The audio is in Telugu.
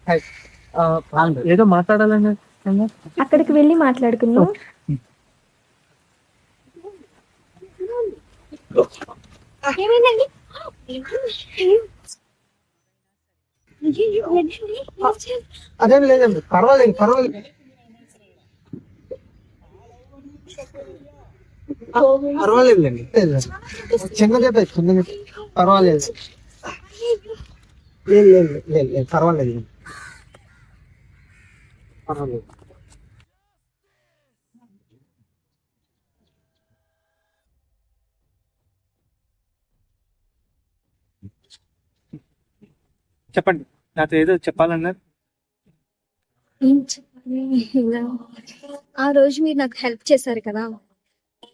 హాయ్. ఏదో మాట్లాడాలని అక్కడికి వెళ్ళి మాట్లాడుకుందాం. ఏమైందండి? అదేం లేదండి, పర్వాలేదు పర్వాలేదు పర్వాలేదులేండి. చిన్నదే చిన్నది, పర్వాలేదు. లేదు లేదు లేదు లేదు, పర్వాలేదు పర్వాలేదు. చెప్పండి, నాతో ఏదో చెప్పాలన్నారు. ఏం చెప్పాలి? ఆ రోజు మీరు నాకు హెల్ప్ చేశారు కదా,